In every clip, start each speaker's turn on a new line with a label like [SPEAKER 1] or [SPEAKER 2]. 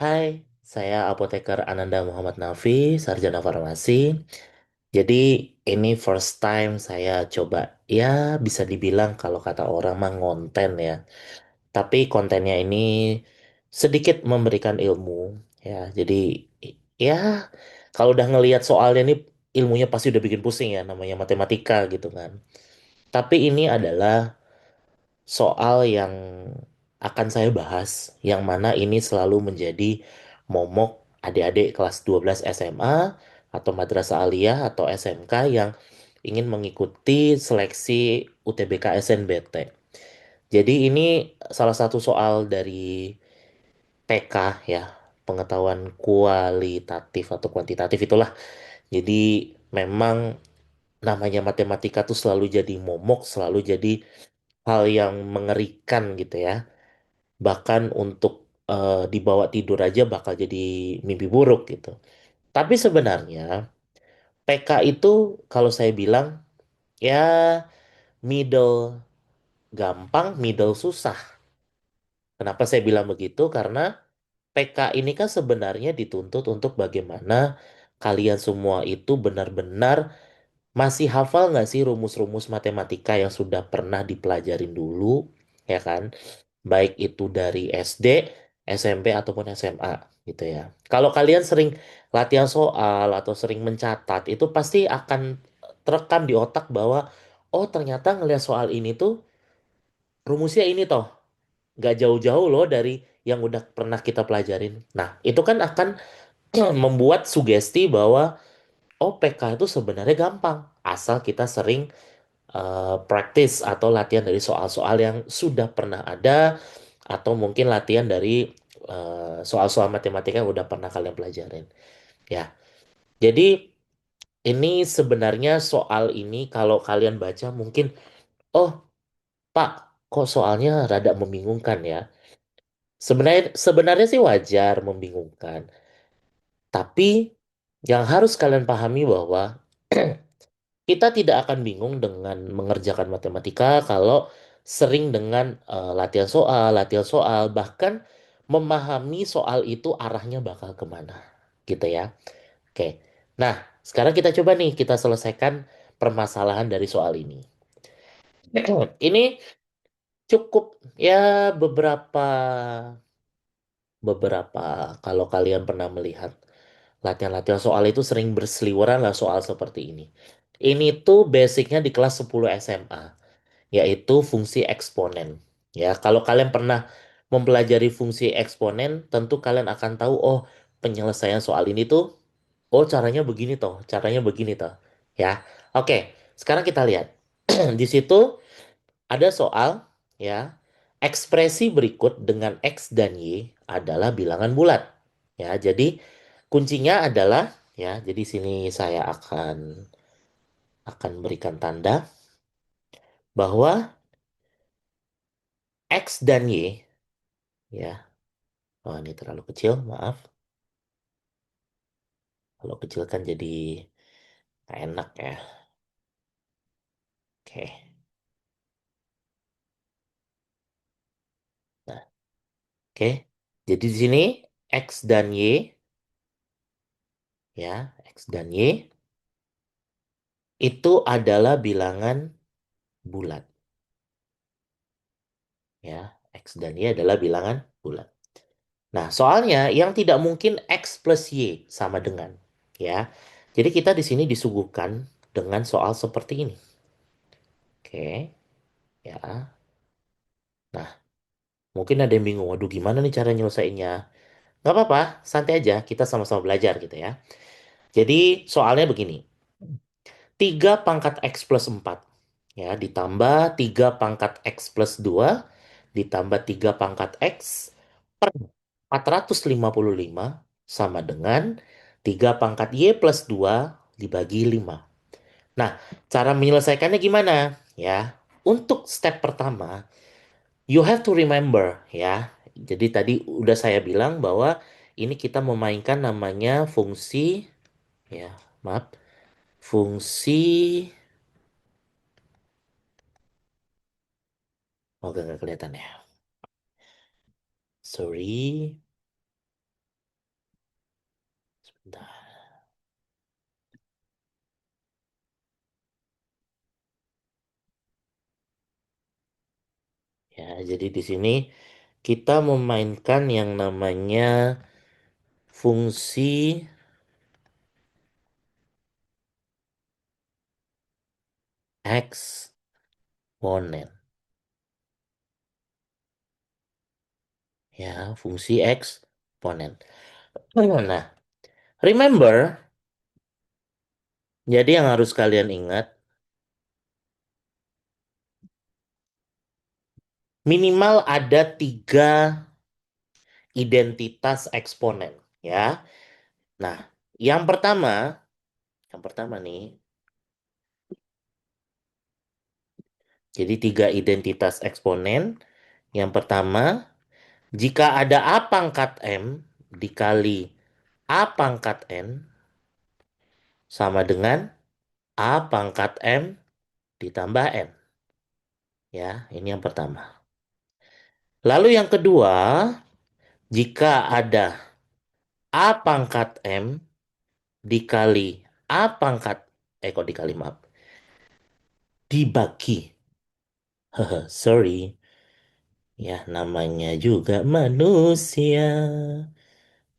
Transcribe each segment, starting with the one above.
[SPEAKER 1] Hai, saya apoteker Ananda Muhammad Nafi, sarjana farmasi. Jadi ini first time saya coba, ya bisa dibilang kalau kata orang mah ngonten ya. Tapi kontennya ini sedikit memberikan ilmu ya. Jadi ya kalau udah ngelihat soalnya ini ilmunya pasti udah bikin pusing ya, namanya matematika gitu kan. Tapi ini adalah soal yang akan saya bahas, yang mana ini selalu menjadi momok adik-adik kelas 12 SMA atau Madrasah Aliyah atau SMK yang ingin mengikuti seleksi UTBK SNBT. Jadi ini salah satu soal dari PK ya, pengetahuan kualitatif atau kuantitatif itulah. Jadi memang namanya matematika tuh selalu jadi momok, selalu jadi hal yang mengerikan gitu ya. Bahkan untuk dibawa tidur aja bakal jadi mimpi buruk gitu. Tapi sebenarnya PK itu kalau saya bilang ya middle gampang, middle susah. Kenapa saya bilang begitu? Karena PK ini kan sebenarnya dituntut untuk bagaimana kalian semua itu benar-benar masih hafal nggak sih rumus-rumus matematika yang sudah pernah dipelajarin dulu, ya kan? Baik itu dari SD, SMP ataupun SMA gitu ya. Kalau kalian sering latihan soal atau sering mencatat, itu pasti akan terekam di otak bahwa oh ternyata ngelihat soal ini tuh rumusnya ini toh, nggak jauh-jauh loh dari yang udah pernah kita pelajarin. Nah, itu kan akan membuat sugesti bahwa oh PK itu sebenarnya gampang asal kita sering practice atau latihan dari soal-soal yang sudah pernah ada atau mungkin latihan dari soal-soal matematika yang udah pernah kalian pelajarin. Ya, jadi ini sebenarnya soal ini kalau kalian baca mungkin, oh Pak, kok soalnya rada membingungkan ya. Sebenarnya sebenarnya sih wajar membingungkan, tapi yang harus kalian pahami bahwa kita tidak akan bingung dengan mengerjakan matematika kalau sering dengan latihan soal, bahkan memahami soal itu arahnya bakal kemana, gitu ya. Oke, nah sekarang kita coba nih kita selesaikan permasalahan dari soal ini. Ini cukup ya beberapa beberapa kalau kalian pernah melihat latihan-latihan soal itu sering berseliweran lah soal seperti ini. Ini tuh basicnya di kelas 10 SMA, yaitu fungsi eksponen. Ya, kalau kalian pernah mempelajari fungsi eksponen, tentu kalian akan tahu, oh, penyelesaian soal ini tuh, oh, caranya begini toh, caranya begini toh. Ya, oke. Sekarang kita lihat. Di situ ada soal, ya, ekspresi berikut dengan X dan Y adalah bilangan bulat. Ya, jadi kuncinya adalah, ya, jadi sini saya akan berikan tanda bahwa X dan Y, ya. Oh, ini terlalu kecil, maaf. Kalau kecil kan jadi nggak enak ya. Oke. Nah, oke. Jadi di sini X dan Y, ya, X dan Y itu adalah bilangan bulat, ya. X dan Y adalah bilangan bulat. Nah, soalnya yang tidak mungkin X plus Y sama dengan, ya. Jadi kita di sini disuguhkan dengan soal seperti ini. Oke, ya. Nah, mungkin ada yang bingung, waduh gimana nih cara nyelesainnya? Nggak apa-apa, santai aja, kita sama-sama belajar gitu ya. Jadi soalnya begini, 3 pangkat X plus 4, ya, ditambah 3 pangkat X plus 2, ditambah 3 pangkat X per 455 sama dengan 3 pangkat Y plus 2 dibagi 5. Nah, cara menyelesaikannya gimana? Ya, untuk step pertama, you have to remember ya. Jadi tadi udah saya bilang bahwa ini kita memainkan namanya fungsi, ya, maaf, fungsi, oh nggak kelihatan ya. Sorry. Ya, jadi di sini kita memainkan yang namanya fungsi eksponen. Ya, fungsi eksponen. Nah, remember, jadi yang harus kalian ingat, minimal ada tiga identitas eksponen. Ya, nah, yang pertama, yang pertama nih, jadi tiga identitas eksponen. Yang pertama, jika ada A pangkat M dikali A pangkat N sama dengan A pangkat M ditambah N. Ya, ini yang pertama. Lalu yang kedua, jika ada A pangkat M dikali A pangkat, kok dikali maaf, dibagi. Sorry. Ya, namanya juga manusia.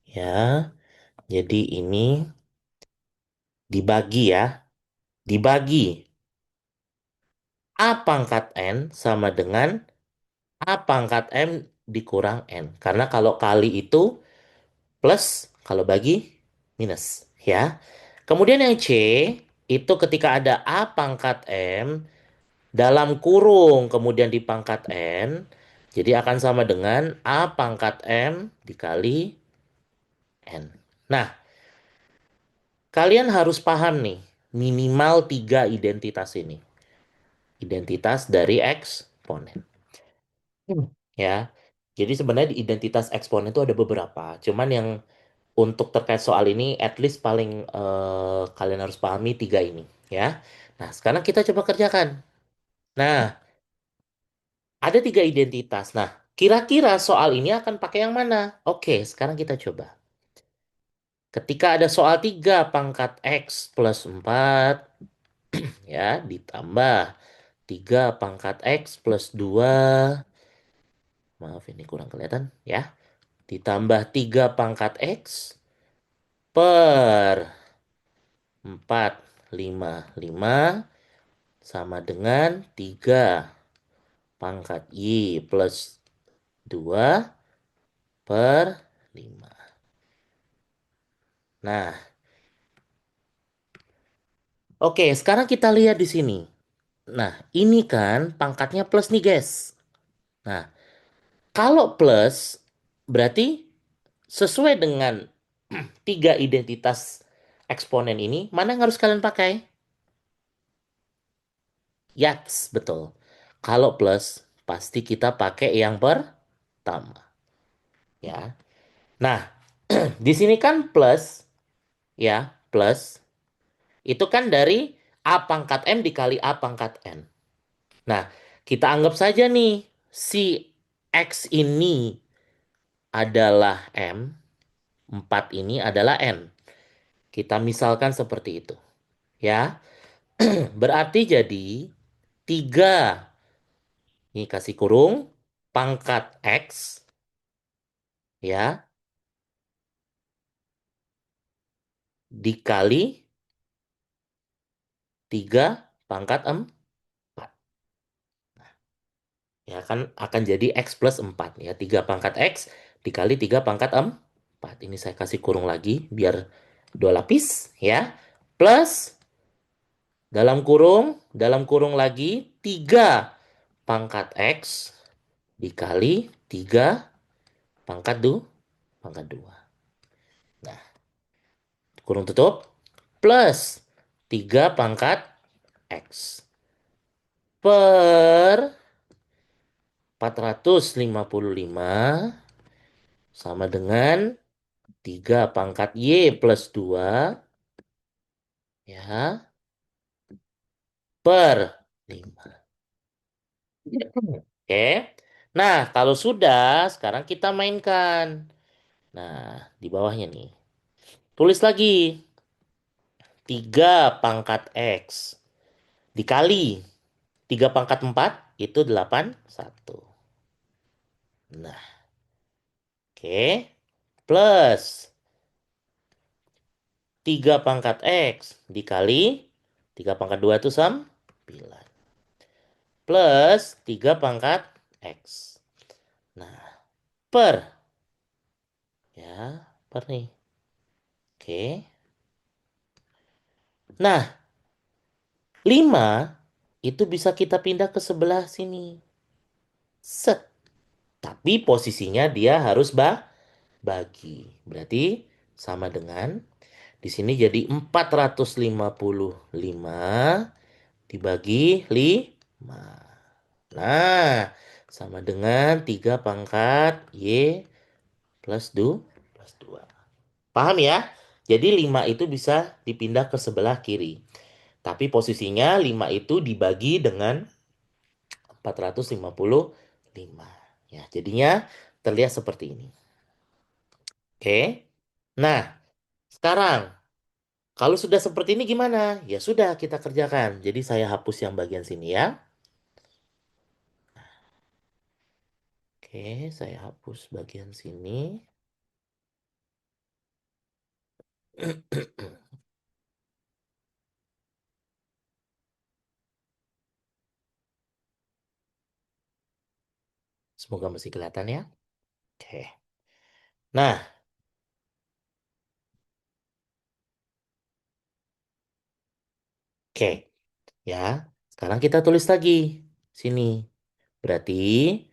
[SPEAKER 1] Ya, jadi ini dibagi ya. Dibagi A pangkat N sama dengan A pangkat M dikurang N. Karena kalau kali itu plus, kalau bagi minus. Ya. Kemudian yang C, itu ketika ada A pangkat M dalam kurung kemudian dipangkat N, jadi akan sama dengan A pangkat M dikali N. Nah, kalian harus paham nih, minimal tiga identitas ini. Identitas dari eksponen. Ya. Jadi sebenarnya di identitas eksponen itu ada beberapa. Cuman yang untuk terkait soal ini, at least paling kalian harus pahami tiga ini. Ya. Nah, sekarang kita coba kerjakan. Nah, ada tiga identitas. Nah, kira-kira soal ini akan pakai yang mana? Oke, sekarang kita coba. Ketika ada soal 3 pangkat X plus 4, ya, ditambah 3 pangkat X plus 2, maaf ini kurang kelihatan, ya, ditambah 3 pangkat X per 4, 5, 5 sama dengan 3 pangkat Y plus 2 per 5. Nah, oke, sekarang kita lihat di sini. Nah, ini kan pangkatnya plus nih, guys. Nah, kalau plus, berarti sesuai dengan tiga identitas eksponen ini, mana yang harus kalian pakai? Yats, betul. Kalau plus, pasti kita pakai yang pertama. Ya. Nah, di sini kan plus, ya, plus. Itu kan dari A pangkat M dikali A pangkat N. Nah, kita anggap saja nih, si X ini adalah M, 4 ini adalah N. Kita misalkan seperti itu. Ya, berarti jadi 3 ini kasih kurung, pangkat X, ya, dikali 3 pangkat 4. Ya kan akan jadi X plus 4. Ya, 3 pangkat X dikali 3 pangkat 4. Ini saya kasih kurung lagi biar dua lapis, ya. Plus dalam kurung lagi 3 pangkat X dikali 3 pangkat 2, pangkat 2. Nah, kurung tutup plus 3 pangkat X per 455 sama dengan 3 pangkat Y plus 2, ya, per 5. Oke. Nah, kalau sudah, sekarang kita mainkan. Nah, di bawahnya nih. Tulis lagi 3 pangkat X dikali 3 pangkat 4 itu 81. Nah, oke. Plus 3 pangkat X dikali 3 pangkat 2 itu 9. Plus 3 pangkat X. Nah, per. Ya, per nih. Oke. Nah, 5 itu bisa kita pindah ke sebelah sini. Set. Tapi posisinya dia harus bagi. Berarti sama dengan di sini jadi 455 dibagi 5. Nah, sama dengan 3 pangkat Y plus 2. Paham ya? Jadi 5 itu bisa dipindah ke sebelah kiri. Tapi posisinya 5 itu dibagi dengan 455. Ya, jadinya terlihat seperti ini. Oke. Nah, sekarang kalau sudah seperti ini gimana? Ya sudah kita kerjakan. Jadi saya hapus yang bagian sini ya. Oke, saya hapus bagian sini. Semoga masih kelihatan ya. Oke. Nah, oke. Ya, sekarang kita tulis lagi sini. Berarti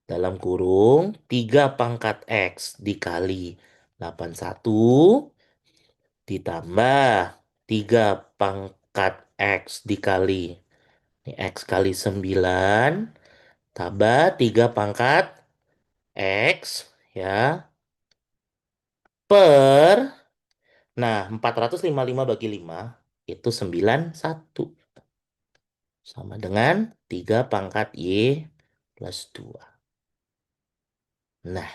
[SPEAKER 1] dalam kurung 3 pangkat X dikali 81 ditambah 3 pangkat X dikali ini X kali 9 tambah 3 pangkat X ya per nah 455 bagi 5 itu 91 sama dengan 3 pangkat Y plus 2. Nah,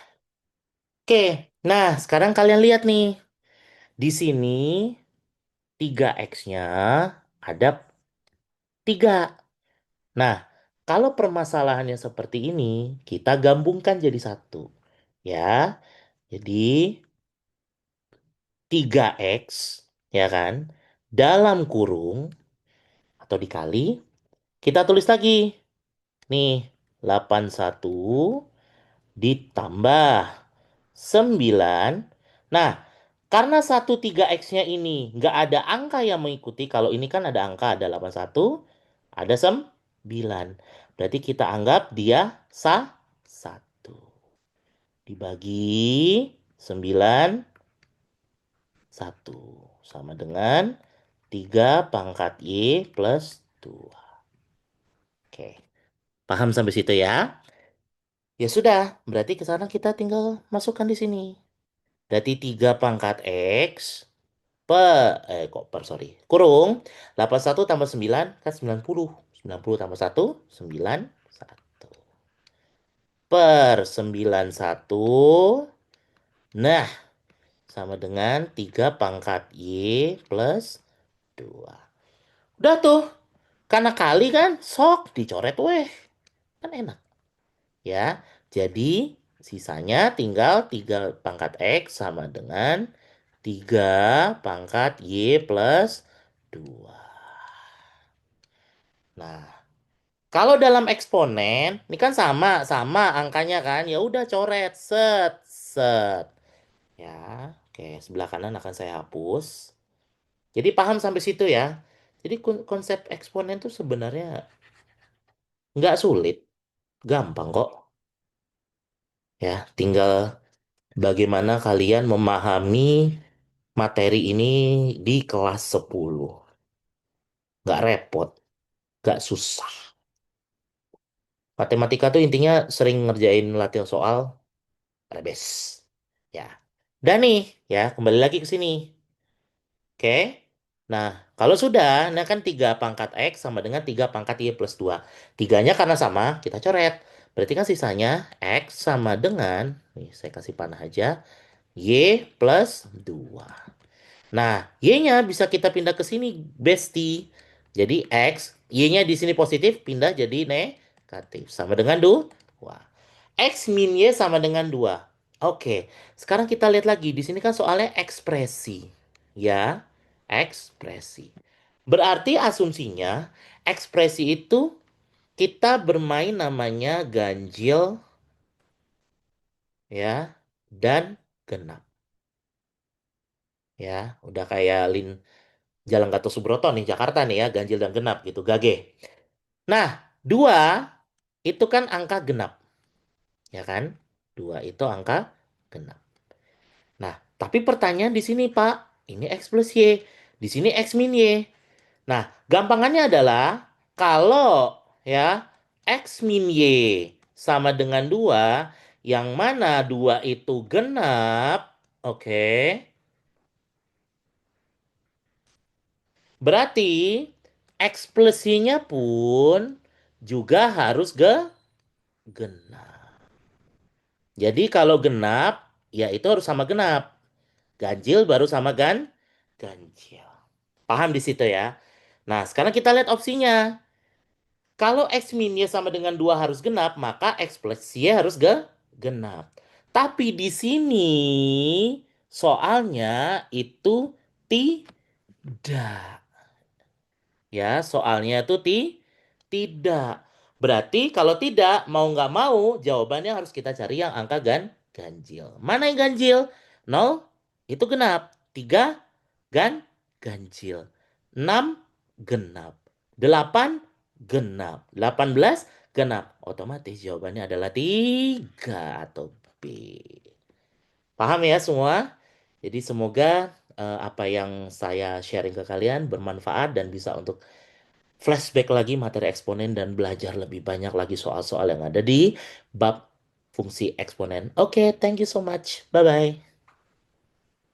[SPEAKER 1] oke. Nah, sekarang kalian lihat nih. Di sini 3X-nya ada 3. Nah, kalau permasalahannya seperti ini, kita gabungkan jadi satu. Ya, jadi 3X, ya kan, dalam kurung atau dikali, kita tulis lagi. Nih, 81 ditambah 9. Nah, karena 1 3X-nya ini nggak ada angka yang mengikuti, kalau ini kan ada angka, ada 81, ada 9. Berarti kita anggap dia satu. Dibagi 9, 1. Sama dengan 3 pangkat Y plus 2. Oke, paham sampai situ ya? Ya sudah, berarti ke sana kita tinggal masukkan di sini. Berarti 3 pangkat X kok sorry. Kurung 81 tambah 9 kan 90. 90 tambah 1 91 per 91. Nah, sama dengan 3 pangkat Y plus 2. Udah tuh. Karena kali kan sok dicoret weh. Kan enak. Ya. Jadi sisanya tinggal 3 pangkat X sama dengan 3 pangkat Y plus 2. Nah, kalau dalam eksponen, ini kan sama angkanya kan. Ya udah coret, set, set. Ya, oke, sebelah kanan akan saya hapus. Jadi paham sampai situ ya. Jadi konsep eksponen tuh sebenarnya nggak sulit, gampang kok. Ya, tinggal bagaimana kalian memahami materi ini di kelas 10. Nggak repot, nggak susah. Matematika tuh intinya sering ngerjain latihan soal, rebes. Ya. Dan nih, ya, kembali lagi ke sini. Oke. Nah, kalau sudah, nah kan 3 pangkat X sama dengan 3 pangkat Y plus 2. Tiganya karena sama, kita coret. Berarti kan sisanya X sama dengan, nih saya kasih panah aja, Y plus 2. Nah, Y-nya bisa kita pindah ke sini, bestie. Jadi X, Y-nya di sini positif, pindah jadi negatif. Sama dengan 2. X min Y sama dengan 2. Oke, sekarang kita lihat lagi. Di sini kan soalnya ekspresi. Ya, ekspresi. Berarti asumsinya ekspresi itu kita bermain namanya ganjil ya dan genap. Ya, udah kayak Jalan Gatot Subroto nih Jakarta nih ya, ganjil dan genap gitu, gage. Nah, 2 itu kan angka genap, ya kan? 2 itu angka genap. Nah, tapi pertanyaan di sini, Pak, ini X plus Y, di sini X min Y. Nah, gampangannya adalah kalau ya X min Y sama dengan 2, yang mana 2 itu genap, oke. Berarti X plus Y-nya pun juga harus genap. Jadi kalau genap, ya itu harus sama genap. Ganjil baru sama ganjil. Paham di situ ya? Nah, sekarang kita lihat opsinya. Kalau X min Y sama dengan 2 harus genap, maka X plus Y harus genap. Tapi di sini soalnya itu tidak. Ya, soalnya itu tidak. Berarti kalau tidak, mau nggak mau, jawabannya harus kita cari yang angka ganjil. Mana yang ganjil? Nol itu genap. 3 ganjil. 6 genap. 8 genap. 18 genap. Otomatis jawabannya adalah 3 atau B. Paham ya semua? Jadi semoga apa yang saya sharing ke kalian bermanfaat dan bisa untuk flashback lagi materi eksponen dan belajar lebih banyak lagi soal-soal yang ada di bab fungsi eksponen. Oke, thank you so much. Bye-bye.